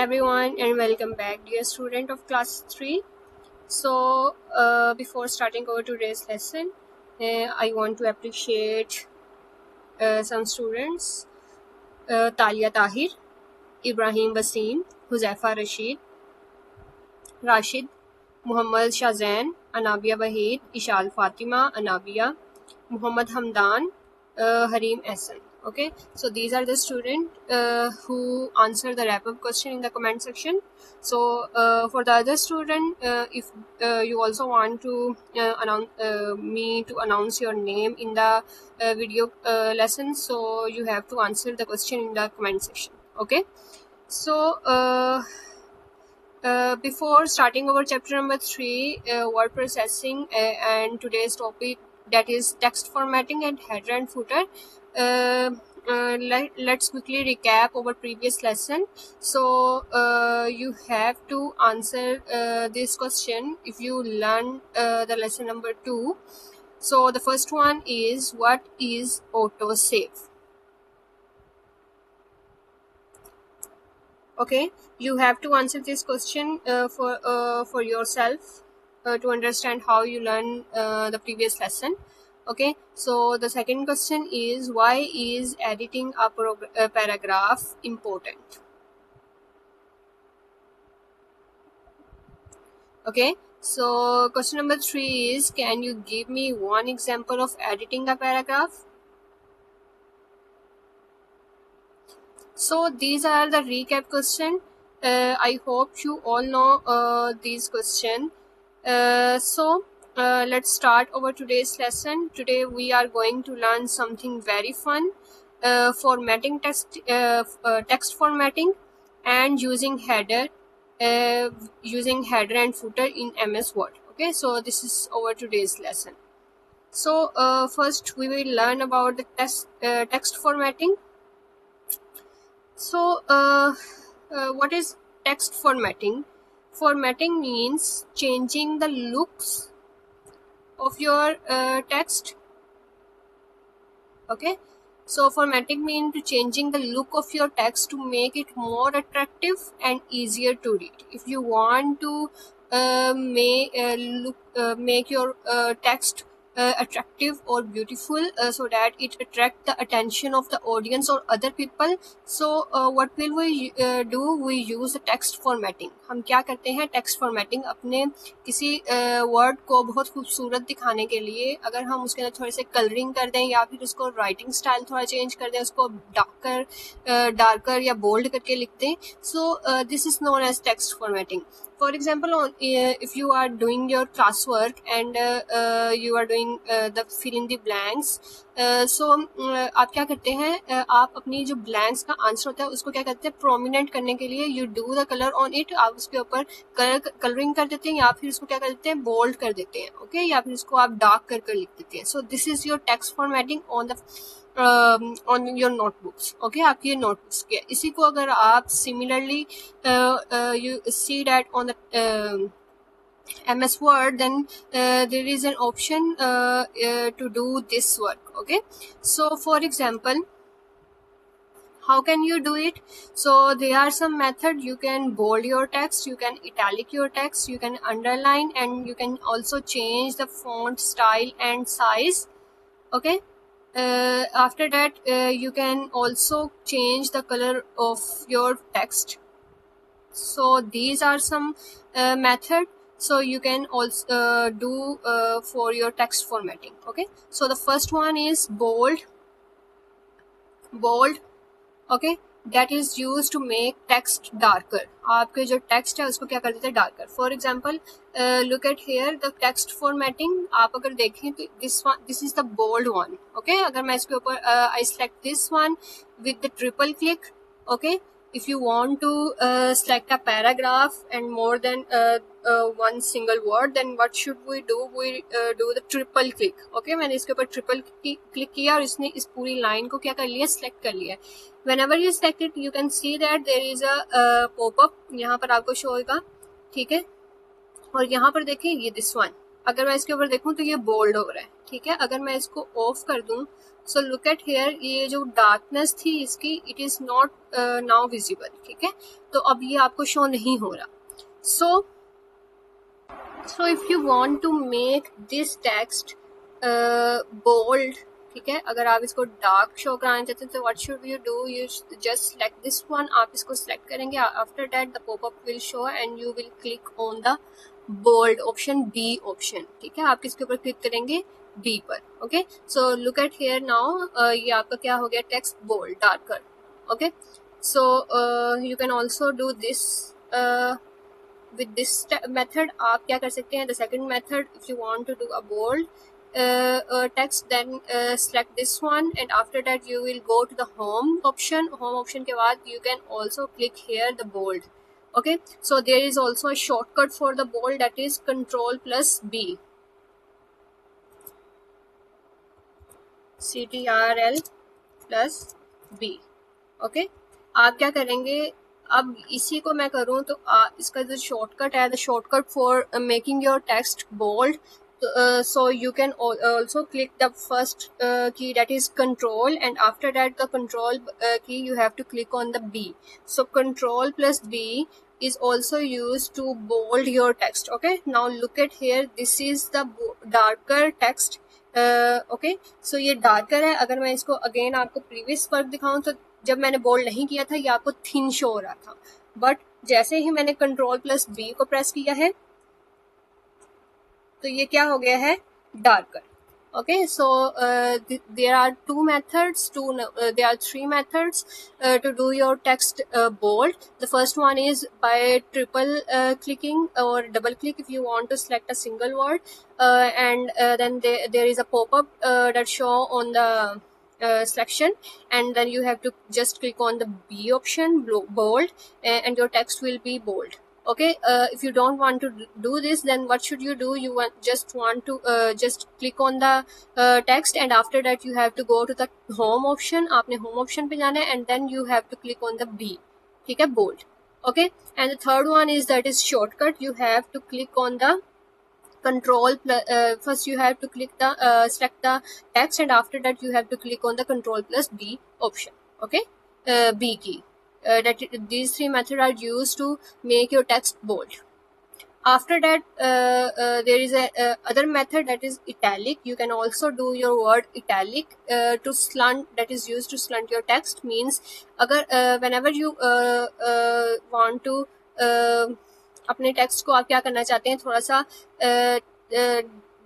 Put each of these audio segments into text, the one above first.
everyone and welcome back, dear student of class 3. So before starting our today's lesson, I want to appreciate some students: Talia Tahir, Ibrahim Wasim, Huzaifa Rashid, Muhammad Shazan, Anabia Wahid, Ishal Fatima, Anabia, Muhammad Hamdan, Harim Ehsan. Okay, so these are the students who answer the wrap-up question in the comment section. So for the other student, if you also want to announce your name in the video lesson, so you have to answer the question in the comment section. Okay, so before starting our chapter number 3, word processing, and today's topic, that is text formatting and header and footer. Let's quickly recap our previous lesson. So you have to answer this question if you learn the lesson number 2. So the first one is, what is autosave? Okay, you have to answer this question for yourself to understand how you learn the previous lesson. Okay, so the second question is, why is editing a paragraph important? Okay, so question number 3 is, can you give me one example of editing a paragraph? So these are the recap question. I hope you all know these questions. So let's start our today's lesson. Today we are going to learn something very fun: formatting text formatting, and using header and footer in MS Word. Okay, so this is our today's lesson. So first we will learn about the text formatting. So what is text formatting? Formatting means changing the looks of your text. Okay, so formatting means changing the look of your text to make it more attractive and easier to read. If you want to make your text attractive or beautiful, so that it attract the attention of the audience or other people, so what will we do? We use the text formatting. हम क्या करते हैं? Text formatting अपने किसी word को बहुत खूबसूरत दिखाने के लिए अगर हम उसके अंदर थोड़े से कलरिंग कर दें या फिर उसको राइटिंग स्टाइल थोड़ा चेंज कर दें, उसको डार्कर या बोल्ड करके लिख दें, so this is known as text formatting. For example, if you are doing your classwork and you are doing the fill in the blanks, so आप क्या करते हैं? आप अपनी जो blanks का आंसर होता है उसको क्या करते हैं? प्रोमिनेंट करने के लिए you do the color on it. आप उसके ऊपर कलरिंग कर देते हैं या फिर उसको क्या कर देते हैं? बोल्ड कर देते हैं. ओके, या फिर उसको आप डार्क कर लिख देते हैं. सो this is your text formatting on your notebooks. Okay, आपकी ये नोटबुक्स के. इसी को अगर आप similarly you see that on the MS Word, then there is an option to do this work. Okay, so for example, how can you do it? So there are some method. You can bold your text, you can italic your text, you can underline, and you can also change the font style and size. Okay, after that you can also change the color of your text. So these are some method, so you can also do for your text formatting. Okay, so the first one is bold. Okay, that is used to make text darker. आपके जो text है उसको क्या कर देते हैं? darker. For example, look at here the text formatting. आप अगर देखें तो this is the bold one. Okay, अगर मैं इसके ऊपर I select this one with the triple click. Okay, if you want to select a paragraph and more than one single word, then what should we do? We do the triple click. Okay, मैंने इसके ऊपर triple click किया और इसने इस पूरी line को क्या कर लिया? select कर लिया. Whenever you select it, you can see that there is a pop-up. यहाँ पर आपको शो होगा. ठीक है, और यहाँ पर देखें ये this one. अगर मैं इसके ऊपर देखूं तो ये बोल्ड हो रहा है, ठीक है। अगर मैं इसको ऑफ कर दूं, सो लुक एट हेयर, ये जो डार्कनेस थी इसकी, it is not now visible, ठीक है। तो अब ये आपको शो नहीं हो रहा। So if you want to make this text bold, ठीक है, अगर आप इसको डार्क शो कराना चाहते हैं तो what should you do, you just select this one, आप इसको सेलेक्ट करेंगे, after that the popup will show and you will click on the bold option, B option, ठीक है। आप किसके ऊपर क्लिक करेंगे, बी पर, okay. So look at here now, ये आपका क्या हो गया, text bold, darker, okay. So you can also do this with this method. आप क्या कर सकते हैं, the second method, if you want to do a bold text, then select this one, and after that you will go to the home option. Home option के बाद you can also click here the bold, okay. So there is also a shortcut for the bold, that is Control plus B, CTRL plus B, okay. आप क्या करेंगे, अब इसी को मैं करूँ तो इसका जो शॉर्टकट है, the shortcut for making your text bold, so you can also click the first key, that is control, and after that the control key you have to click on the B. So control plus B is also used to bold your text, okay. Now look at here, this is the darker text, okay. So ये darker है। अगर मैं इसको again आपको previous work दिखाऊं तो जब मैंने बोल्ड नहीं किया था ये आपको थिन शो हो रहा था, बट जैसे ही मैंने कंट्रोल प्लस बी को प्रेस किया है तो ये क्या हो गया है, darker, okay. So there are there are three methods to do your text bold. The first one is by triple clicking or double click if you want to select a single word, and then there is a pop-up that show on the selection, and then you have to just click on the B option, bold, and your text will be bold, okay. If you don't want to do this, then what should you do, you just want to just click on the text, and after that you have to go to the home option, आपने home option पे जाना है, and then you have to click on the B, ठीक है, bold, okay. And the third one is, that is shortcut, you have to click on the control first you have to click the select the text, and after that you have to click on the control plus B option, okay. B key, that these three methods are used to make your text bold. After that there is a other method, that is italic. You can also do your word italic to slant, that is used to slant your text, means अगर whenever you want to अपने text को आप क्या करना चाहते हैं, थोड़ा सा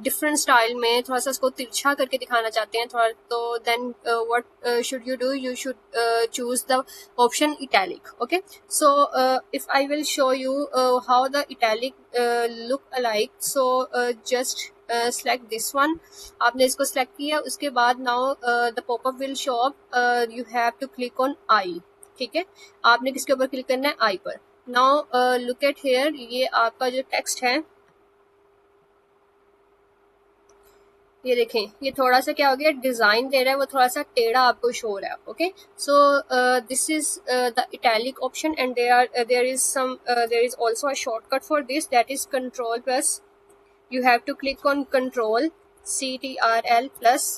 डिफरेंट स्टाइल में, थोड़ा सा उसको तिरछा करके दिखाना चाहते हैं थोड़ा, तो then what should you do, you should choose the option italic, okay. So if I will show you how the italic look alike, so just select this one. आपने इसको select किया, उसके बाद now the pop-up will show up, you have to click on I, ठीक है. आपने किसके ऊपर क्लिक करना है, I पर. Now look at here, ये आपका जो टेक्स्ट है, ये देखें, ये थोड़ा सा क्या हो गया, डिजाइन दे रहा है वो थोड़ा सा टेढ़ा आपको शो हो रहा है, okay. So this is the italic option, and there is also a shortcut for this, that is control plus, you have to click on control CTRL plus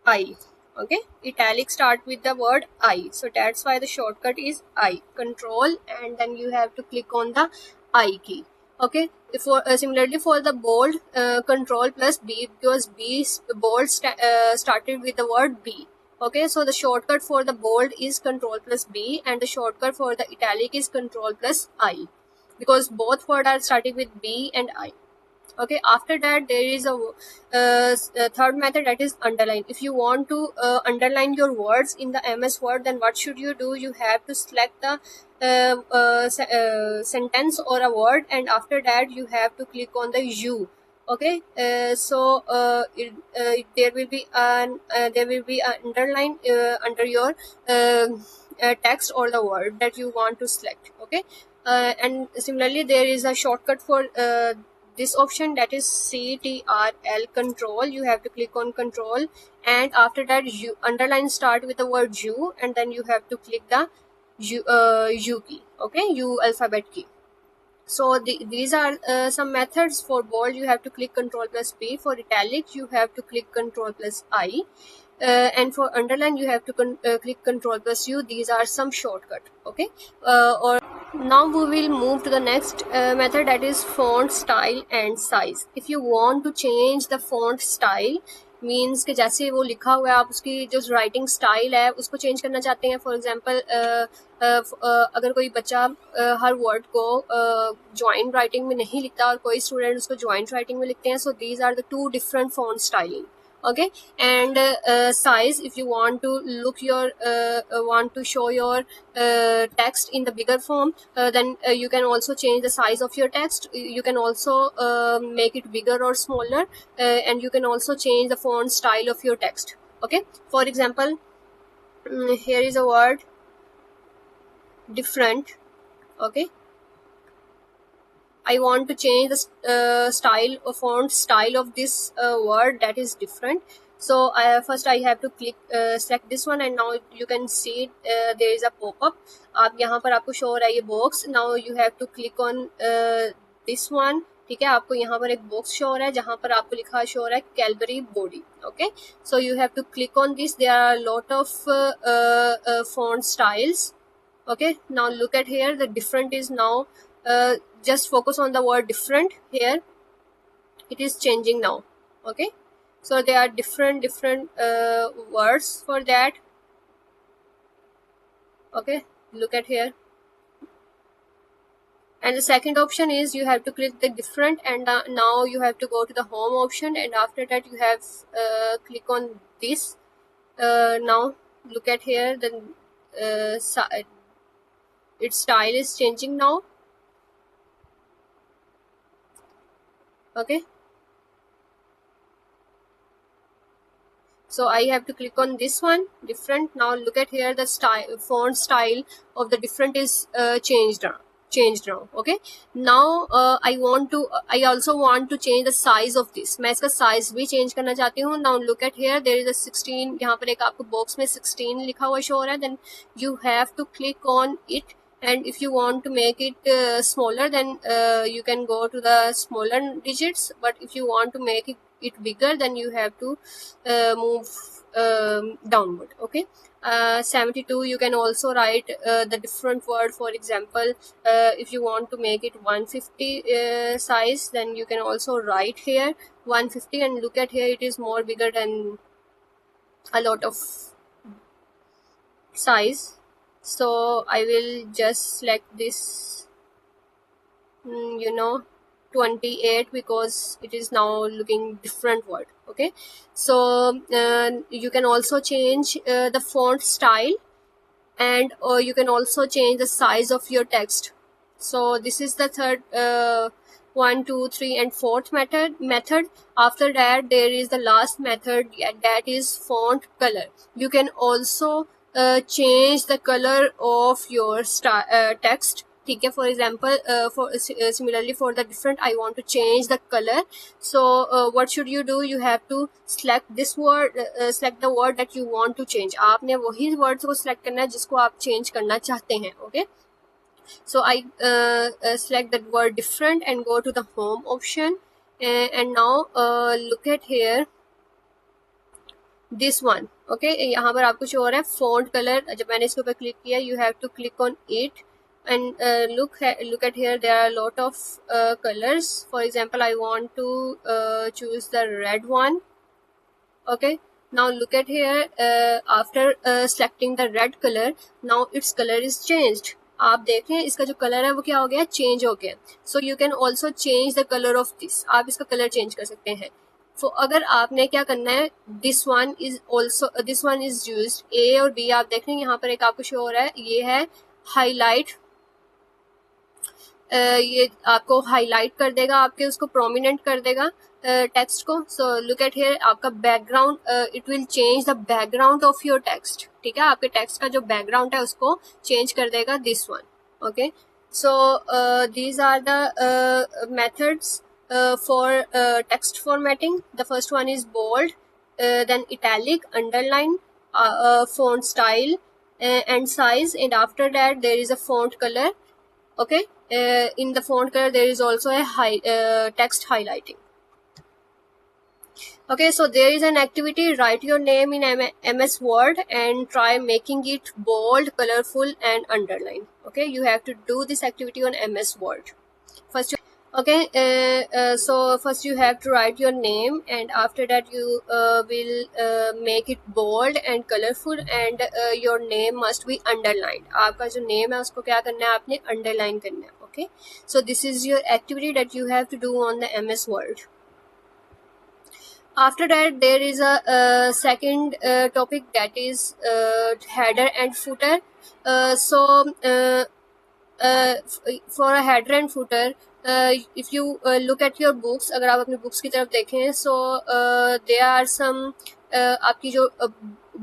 I, okay. Italic start with the word I, so that's why the shortcut is I, control, and then you have to click on the I key, okay. For similarly for the bold, control plus B, because bold started with the word B, okay. So the shortcut for the bold is control plus B, and the shortcut for the italic is control plus I, because both words are starting with B and I, okay. After that there is a third method, that is underline. If you want to underline your words in the MS Word, then what should you do, you have to select the sentence or a word, and after that you have to click on the U, okay. So there will be an underline under your text or the word that you want to select, okay. And similarly there is a shortcut for this option, that is CTRL, control. You have to click on control, and after that you underline start with the word U, and then you have to click the U key, okay, U alphabet key. So these are some methods. For bold, you have to click Ctrl plus P. For italic, you have to click Ctrl plus I. And for underline, you have to click Ctrl plus U. These are some shortcut. Okay. Or now we will move to the next method, that is font style and size. If you want to change the font style, means कि जैसे वो लिखा हुआ है आप उसकी जो writing style है उसको चेंज करना चाहते हैं. फॉर एग्जांपल अगर कोई बच्चा हर वर्ड को जॉइंट राइटिंग में नहीं लिखता और कोई स्टूडेंट उसको जॉइंट राइटिंग में लिखते हैं, so these are the two different font styling. Okay, and size, if you want to look your want to show your text in the bigger form, then you can also change the size of your text. You can also make it bigger or smaller, and you can also change the font style of your text. Okay, for example, here is a word different. Okay, I want to change the style or font style of this word that is different. So first I have to click select this one, and now you can see there is a pop-up. आप यहाँ पर आपको show हो रहा है ये box. Now you have to click on this one. ठीक है, आपको यहाँ पर एक बॉक्स शो हो रहा है जहाँ पर आपको लिखा शो हो रहा है कैलबरी body. Okay, so you have to click on this. There are a lot of font styles. Okay, now look at here, the different is now just focus on the word different. Here it is changing now. Okay, so there are different words for that. Okay, look at here, and the second option is you have to click the different, and now you have to go to the home option, and after that you have click on this. Now look at here, then its style is changing now. Okay, so I have to click on this one different. Now look at here, the style font style of the different is changed now. Okay, now I also want to change the size of this. मैं इसका size भी change करना चाहती हूँ. Now look at here, there is a 16. यहाँ पर एक आपको box में 16 लिखा हुआ show हो रहा है. Then you have to click on it, and if you want to make it smaller, then you can go to the smaller digits. But if you want to make it bigger, then you have to move downward. Okay, 72, you can also write the different word. For example, if you want to make it 150 size, then you can also write here 150, and look at here, it is more bigger than a lot of size. So I will just select this 28, because it is now looking different word. Okay, so you can also change the font style, and you can also change the size of your text. So this is the third 1, 2, 3 and fourth method. After that there is the last method, that is font color. You can also change the color of your text. ठीक है, for example, similarly for the different, I want to change the color. So what should you do? You have to select this word, select the word that you want to change. आपने वही words को select करना है जिसको आप change करना चाहते हैं. Okay, so I select that word different and go to the home option, and now look at here this one. Okay, यहाँ पर आपको शो हो रहा है font color. जब मैंने इसके ऊपर click किया, you have to click on it, and look at here, there are a lot of colors. For example, I want to choose the red one. Okay, now look at here, after selecting the red color, now its color is changed. आप देख रहे हैं इसका जो colour है वो क्या हो गया, चेंज हो गया. सो you can also change the colour of this. आप इसका कलर चेंज कर सकते हैं. अगर आपने क्या करना है, दिस वन इज यूज्ड, ए और बी आप देख रहे हैं यहाँ पर एक आपको शो हो रहा है, ये है हाईलाइट. ये आपको हाईलाइट कर देगा, आपके उसको प्रोमिनेंट कर देगा टेक्स्ट को. सो लुक एट हियर, आपका background, it will change the background of your text. ठीक है, आपके टेक्स्ट का जो बैकग्राउंड है उसको चेंज कर देगा this one. Okay, so these are the methods for text formatting. The first one is bold, then italic, underline, font style, and size, and after that there is a font color. Okay, in the font color there is also a text highlighting. Okay, so there is an activity, write your name in MS Word and try making it bold, colorful and underlined. Okay, you have to do this activity on MS Word. First, okay, so first you have to write your name, and after that you will make it bold and colorful, and your name must be underlined. आपका जो name है उसको क्या करना है, आपने underline करना है. Okay, so this is your activity that you have to do on the MS Word. After that there is a second topic, that is header and footer. For a header and footer, if you look at your books, अगर आप अपनी books की तरफ देखें, so there are some आपकी जो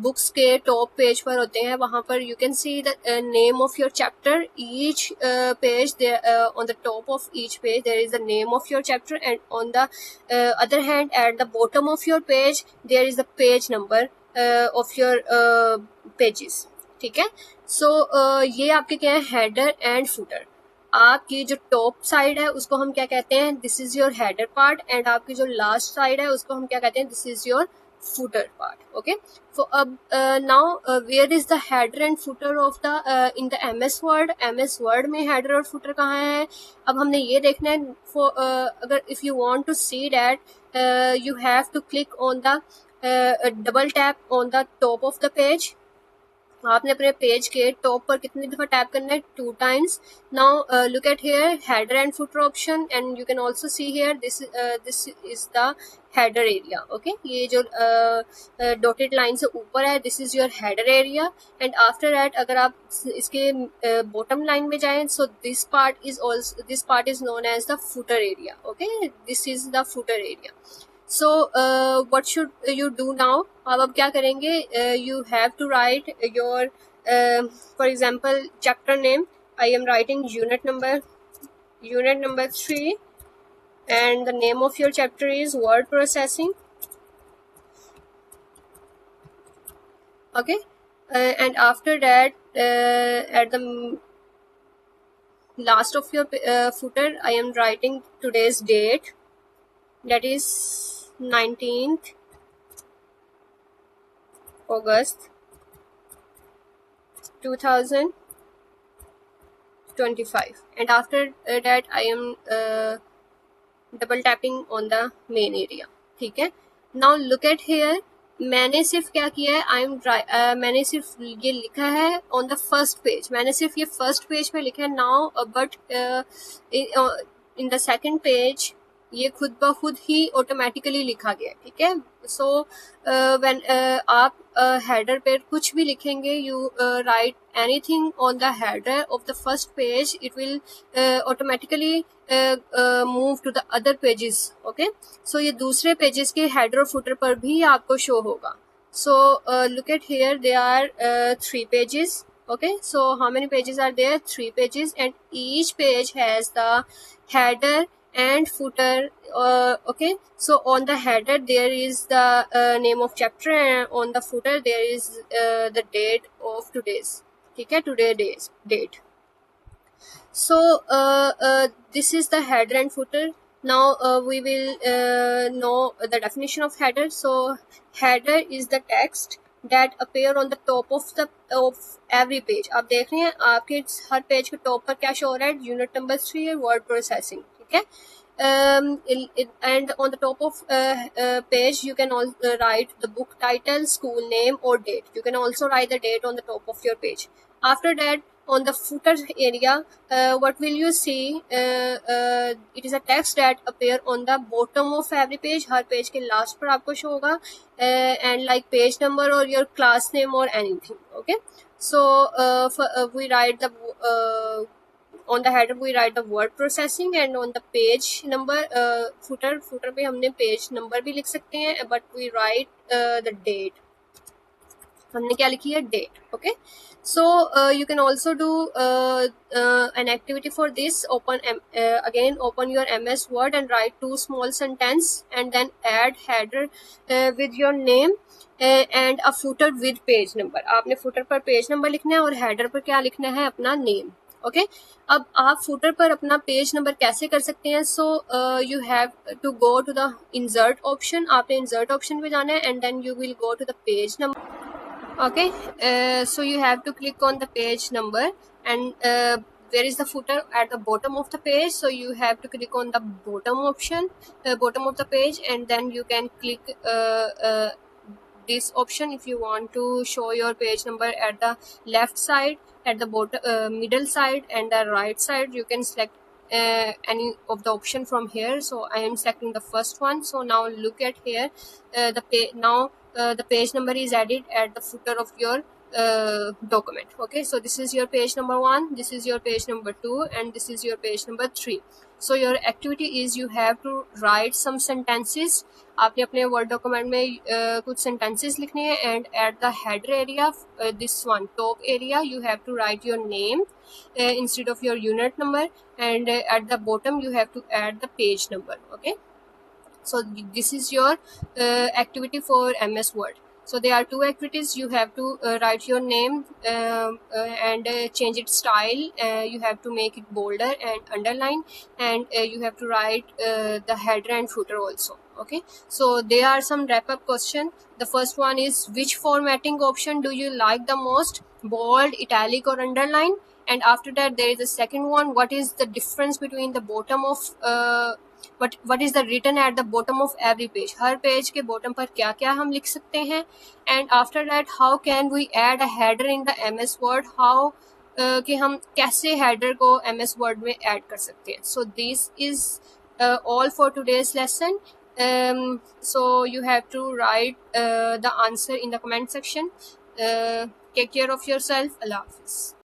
books के top page पर होते हैं, वहाँ पर you can see the name of your chapter. Each page there, on the top of each page there is the name of your chapter, and on the other hand at the bottom of your page there is the page number of your pages. ठीक है, सो ये आपके क्या है, header and footer. आपकी जो top side है उसको हम क्या कहते हैं, this is your header part, and आपकी जो लास्ट साइड है उसको हम क्या कहते हैं, this is your footer part. Okay, so now where is the header and footer of the in the MS Word? MS Word में header और footer कहाँ है? अब हमने ये देखना है. For अगर if you want to see that you have to click on the double tap on the top of the page. आपने अपने पेज के टॉप पर कितनी दफा टैप करना है, 2 times. Now look at here header and footer option, and you can also see here this is the header area. Okay, ये जो डॉटेड लाइन से ऊपर है, this is your header area. And after that अगर आप इसके bottom line में जाएं, so this part is known as the footer area. Okay, this is the footer area. So what should you do now? अब क्या करेंगे, you have to write your for example chapter name. I am writing unit number 3, and the name of your chapter is word processing. Okay, and after that at the last of your footer I am writing today's date, that is 19th August 2025, and after that I am double tapping on the main area. ठीक है, now look at here. मैंने सिर्फ क्या किया है, मैंने सिर्फ ये लिखा है on the first page. मैंने सिर्फ ये first page पे लिखा है now, but in the second page ये खुद ब खुद ही ऑटोमेटिकली लिखा गया. ठीक है, सो व्हेन आप हेडर पे कुछ भी लिखेंगे, you write anything on the header of the first page, it will automatically move to the other pages. Okay, so ये दूसरे पेजेस के हेडर और फुटर पर भी आपको शो होगा. So look at here, they are 3 pages. Okay, so how many pages are there? 3 pages, and each page has the header and footer. Okay, so on the header there is the name of chapter, and on the footer there is the date of today's. ठीक है, today date. So this is the header and footer. Now we will know the definition of header. So header is the text that appear on the top of every page. आप देख रहे हैं आपके हर page के top पर क्या show हो रहा है, यूनिट नंबर 3 है, वर्ड प्रोसेसिंग. ठीक है, and on the top of page you can also write the book title, school name or date. You can also write the date on the top of your page. After that, on the footer area, what will you see? It is a text that appear on the bottom of every page. Her page के last पर आपको show होगा, and like page number or your class name or anything. Okay, so we write the on the header we write the word processing, and on the page number footer पे हमने page number भी लिख सकते हैं, but we write the date. हमने क्या लिखी है, date. Okay, so you can also do an activity for this. Again open your MS Word and write 2 small sentence and then add header with your name and a footer with page number. आपने footer पर page number लिखना है और header पर क्या लिखना है, अपना नेम. ओके, अब आप फुटर पर अपना पेज नंबर कैसे कर सकते हैं. So you have to go to the insert option. आपने इंसर्ट ऑप्शन पे जाना है and then you will go to the page number. Okay, so you have to click on the page number and where is the footer, at the bottom of the page. So you have to click on the bottom option, bottom of the page, and then you can click this option if you want to show your page number at the left side, at the bottom, middle side, and the right side. You can select any of the option from here. So I am selecting the first one. So now look at here, the page number is added at the footer of your document. Okay, so this is your page number 1, this is your page number 2, and this is your page number 3. So your activity is you have to write some sentences. आपने अपने word document में कुछ sentences लिखने हैं and at the header area, this one top area, you have to write your name instead of your unit number, and at the bottom you have to add the page number. Okay, so this is your activity for MS Word. So there are 2 activities. You have to write your name and change its style. You have to make it bolder and underline, and you have to write the header and footer also. Okay, so there are some wrap up question. The first one is, which formatting option do you like the most, bold, italic, or underline? And after that there is the second one, what is the difference between the bottom of what is the written at the bottom of every page. Her page के bottom पर क्या क्या हम लिख सकते हैं. And after that, how can we add a header in the MS Word, how कि हम कैसे header को MS Word में add कर सकते हैं. So this is all for today's lesson. So you have to write the answer in the comment section. Take care of yourself. Allah Hafiz.